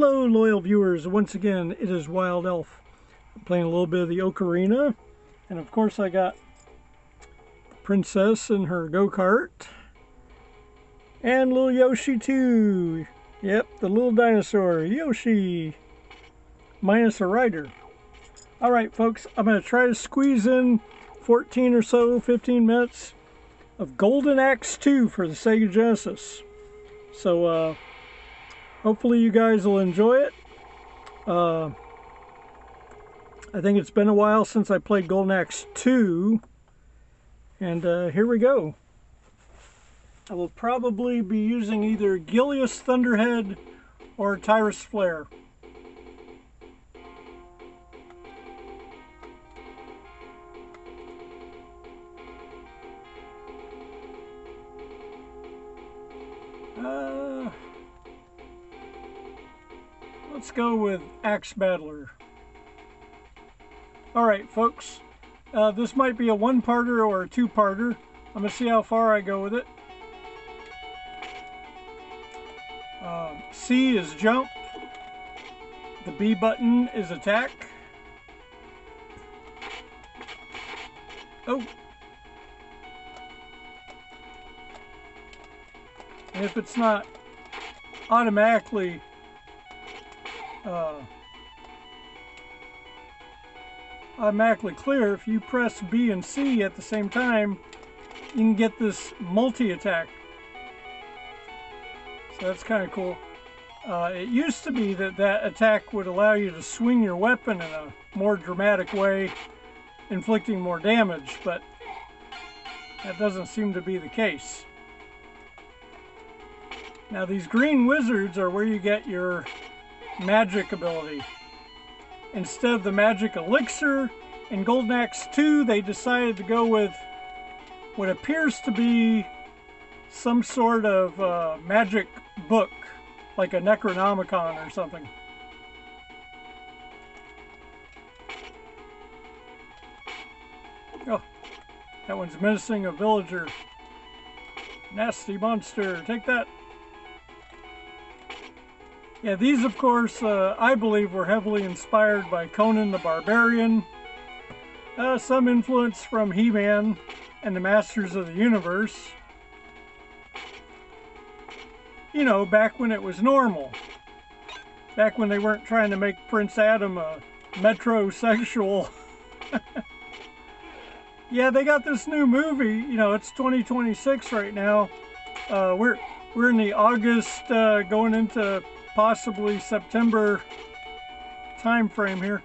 Hello, loyal viewers. Once again, it is Wild Elf. I'm playing a little bit of the Ocarina. And of course, I got the Princess in her go-kart. And little Yoshi, too. Yep, the little dinosaur, Yoshi. Minus a rider. Alright, folks, I'm going to try to squeeze in 14 or so, 15 minutes of Golden Axe 2 for the Sega Genesis. So, hopefully you guys will enjoy it. I think it's been a while since I played Golden Axe 2. And here we go. I will probably be using either Gilius Thunderhead or Tyrus Flare. Let's go with Axe Battler. Alright, folks. This might be a one-parter or a two-parter. I'm going to see how far I go with it. C is jump. The B button is attack. Oh. And if it's not automatically clear, if you press B and C at the same time, you can get this multi-attack. So that's kind of cool. It used to be that that attack would allow you to swing your weapon in a more dramatic way, inflicting more damage, but that doesn't seem to be the case. Now these green wizards are where you get your magic ability. Instead of the magic elixir in Golden Axe 2, they decided to go with what appears to be some sort of magic book, like a Necronomicon or something. Oh, that one's menacing a villager. Nasty monster, take that. Yeah, these, of course, I believe were heavily inspired by Conan the Barbarian. Some influence from He-Man and the Masters of the Universe. You know, back when it was normal. Back when they weren't trying to make Prince Adam a metrosexual. Yeah, they got this new movie. You know, it's 2026 right now. We're in the August going into possibly September time frame here.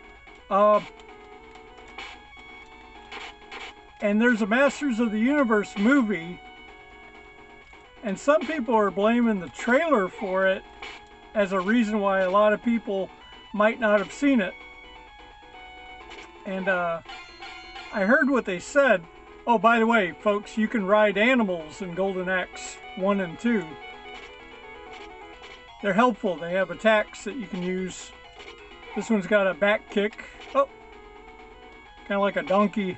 And there's a Masters of the Universe movie, and some people are blaming the trailer for it as a reason why a lot of people might not have seen it. And I heard what they said. Oh, by the way, folks, you can ride animals in Golden Axe 1 and 2. They're helpful. They have attacks that you can use. This one's got a back kick. Oh, kind of like a donkey.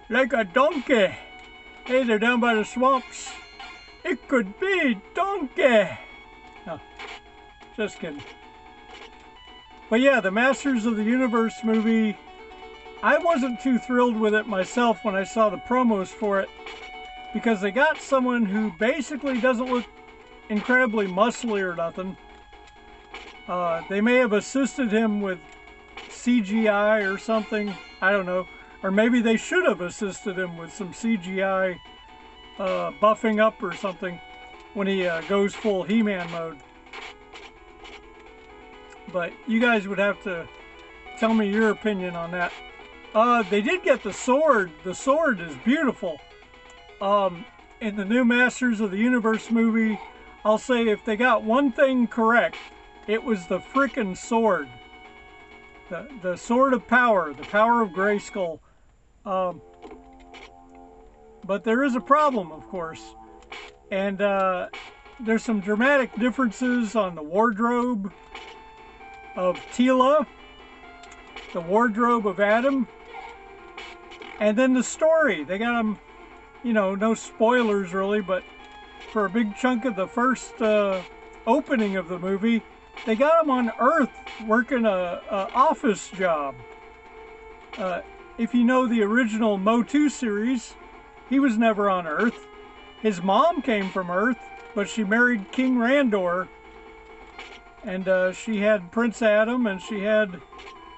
Like a donkey. Hey, they're down by the swamps. It could be donkey. No, just kidding. But yeah, the Masters of the Universe movie, I wasn't too thrilled with it myself when I saw the promos for it, because they got someone who basically doesn't look incredibly muscly or nothing. They may have assisted him with CGI or something. I don't know. Or maybe they should have assisted him with some CGI buffing up or something when he goes full He-Man mode. But you guys would have to tell me your opinion on that. They did get the sword. The sword is beautiful. In the new Masters of the Universe movie, I'll say if they got one thing correct, it was the frickin' sword. The sword of power, the power of Grayskull. But there is a problem, of course. And there's some dramatic differences on the wardrobe of Teela, the wardrobe of Adam, and then the story. They got them, you know, no spoilers really, but for a big chunk of the first opening of the movie, they got him on Earth working a office job. If you know the original Motu series, he was never on Earth. His mom came from Earth, but she married King Randor, and she had Prince Adam, and she had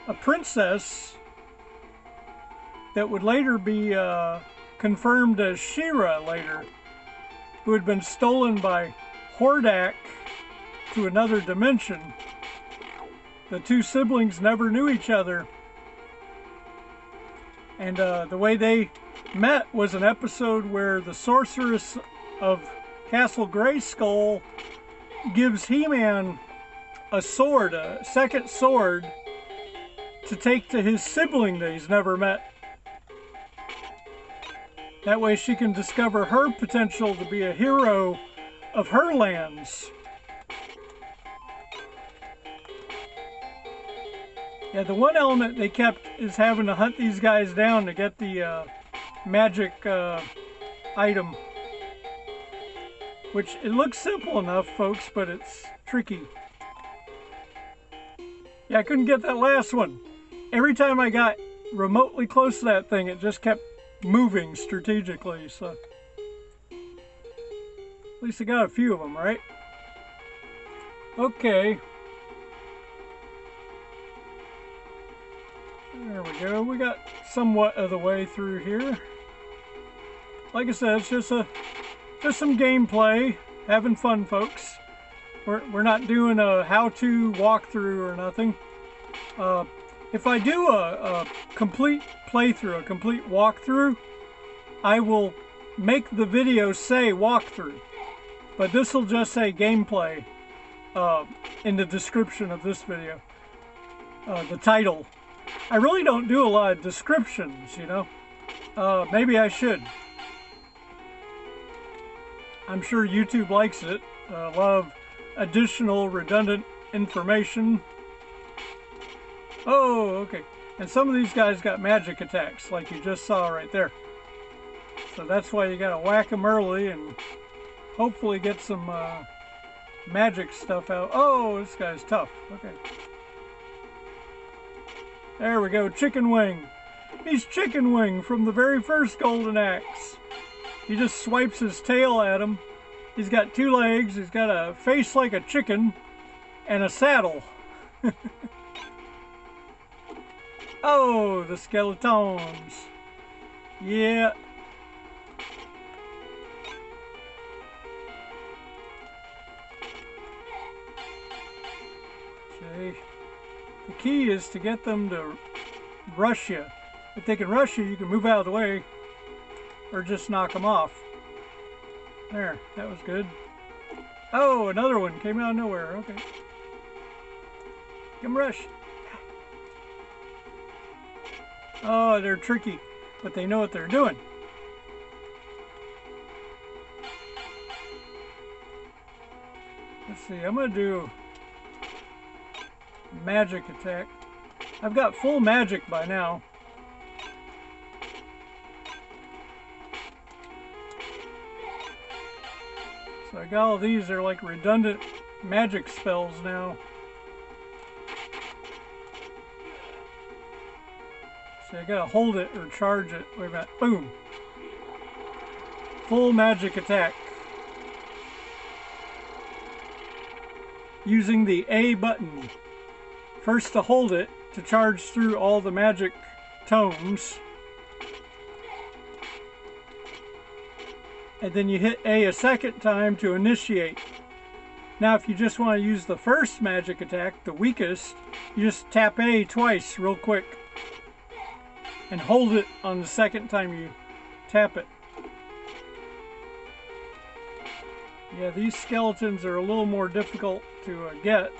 a princess that would later be confirmed as She-Ra later, who had been stolen by Hordak to another dimension. The two siblings never knew each other, and the way they met was an episode where the sorceress of Castle Grayskull gives He-Man a sword, a second sword, to take to his sibling that he's never met. That way she can discover her potential to be a hero of her lands. Yeah, the one element they kept is having to hunt these guys down to get the magic item. Which, it looks simple enough, folks, but it's tricky. Yeah, I couldn't get that last one. Every time I got remotely close to that thing, it just kept moving strategically, so. At least I got a few of them, right? Okay. There we go. We got somewhat of the way through here. Like I said, it's just some gameplay. Having fun, folks. We're not doing a how-to walkthrough or nothing. If I do a complete playthrough, a complete walkthrough, I will make the video say walkthrough. But this will just say gameplay in the description of this video. The title. I really don't do a lot of descriptions, you know. Maybe I should. I'm sure YouTube likes it. A lot of additional redundant information. Oh, okay. And some of these guys got magic attacks, like you just saw right there. So that's why you gotta whack them early and hopefully get some magic stuff out. Oh, this guy's tough. Okay. There we go, Chicken Wing. He's Chicken Wing from the very first Golden Axe. He just swipes his tail at him. He's got two legs, he's got a face like a chicken, and a saddle. Oh, the skeletons. Yeah. Okay. The key is to get them to rush you. If they can rush you, you can move out of the way or just knock them off. There, that was good. Oh, another one came out of nowhere. Okay. Come rush. Oh, they're tricky, but they know what they're doing. Let's see, I'm going to do magic attack. I've got full magic by now. So I got all these, they're like redundant magic spells now. So I gotta hold it or charge it. Wait a minute. Boom. Full magic attack. Using the A button. First to hold it to charge through all the magic tomes. And then you hit A a second time to initiate. Now if you just want to use the first magic attack, the weakest, you just tap A twice real quick. And hold it on the second time you tap it. Yeah, these skeletons are a little more difficult to get.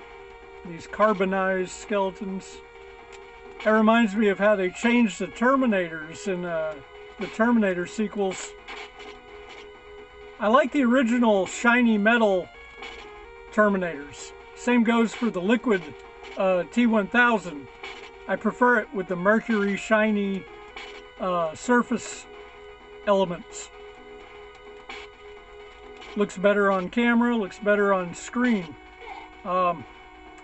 These carbonized skeletons. That reminds me of how they changed the Terminators in the Terminator sequels. I like the original shiny metal Terminators. Same goes for the liquid T-1000. I prefer it with the mercury shiny surface elements. Looks better on camera, looks better on screen.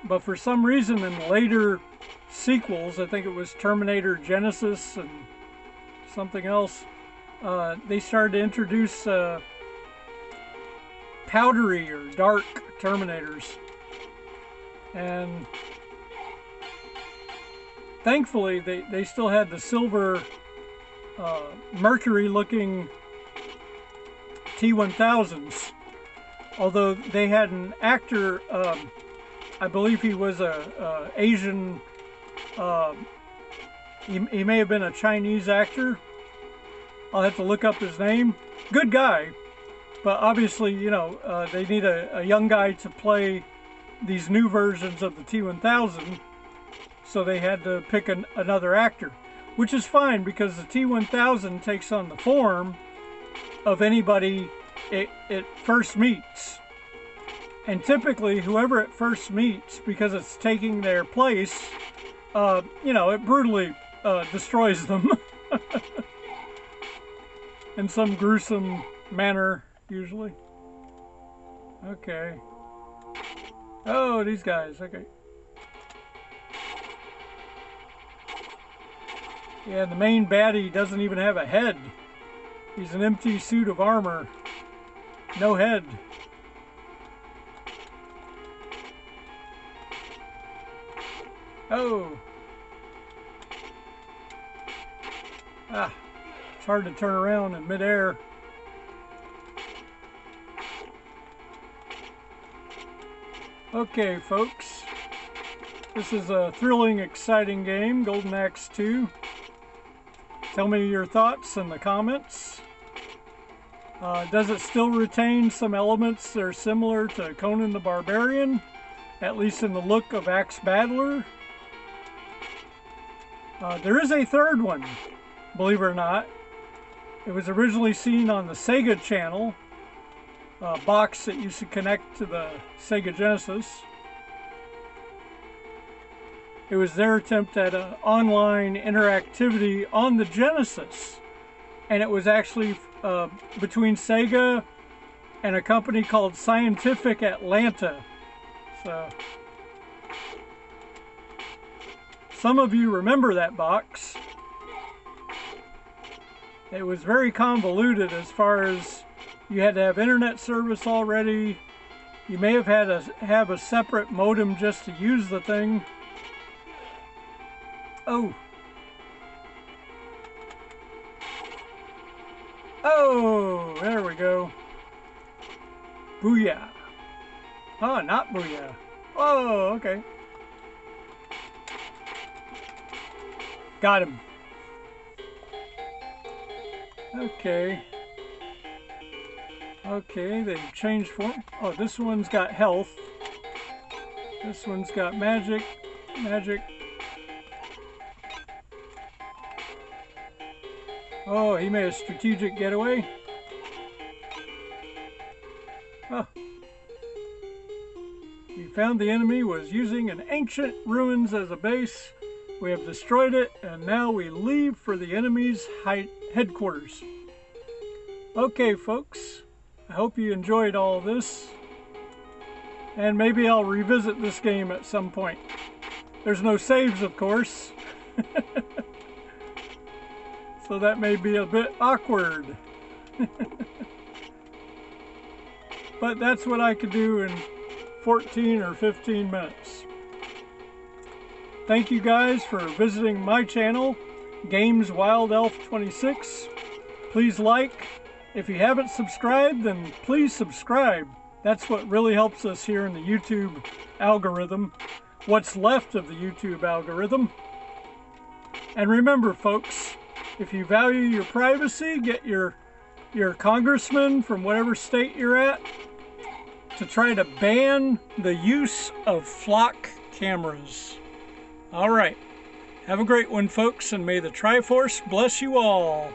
but for some reason in later sequels, I think it was Terminator Genesis and something else, they started to introduce powdery or dark Terminators. And thankfully, they still had the silver Mercury looking T-1000s. Although they had an actor, I believe he was a Asian, he may have been a Chinese actor. I'll have to look up his name. Good guy, but obviously, you know, they need a young guy to play these new versions of the T-1000, so they had to pick another actor, which is fine because the T-1000 takes on the form of anybody it first meets. And typically, whoever it first meets, because it's taking their place, you know, it brutally destroys them in some gruesome manner, usually. Okay. Oh, these guys, okay. Yeah, the main baddie doesn't even have a head. He's an empty suit of armor. No head. Oh. Ah, it's hard to turn around in midair. Okay, folks. This is a thrilling, exciting game, Golden Axe 2. Tell me your thoughts in the comments. Does it still retain some elements that are similar to Conan the Barbarian? At least in the look of Axe Battler? There is a third one, believe it or not. It was originally seen on the SEGA channel, a box that used to connect to the SEGA Genesis. It was their attempt at online interactivity on the Genesis. And it was actually between SEGA and a company called Scientific Atlanta. So, some of you remember that box. It was very convoluted as far as you had to have internet service already. You may have had to have a separate modem just to use the thing. Oh. Oh, there we go. Booyah. Oh, not booyah. Oh, okay. Got him. Okay. Okay, they've changed form. Oh, this one's got health. This one's got magic. Magic. Oh, he made a strategic getaway. Oh. We found the enemy was using an ancient ruins as a base. We have destroyed it, and now we leave for the enemy's headquarters. Okay, folks. I hope you enjoyed all this. And maybe I'll revisit this game at some point. There's no saves, of course. So that may be a bit awkward. But that's what I could do in 14 or 15 minutes. Thank you guys for visiting my channel, Games Wild Elf 26. Please like. If you haven't subscribed, then please subscribe. That's what really helps us here in the YouTube algorithm. What's left of the YouTube algorithm. And remember, folks, if you value your privacy, get your congressman from whatever state you're at to try to ban the use of flock cameras. All right. Have a great one, folks, and may the Triforce bless you all.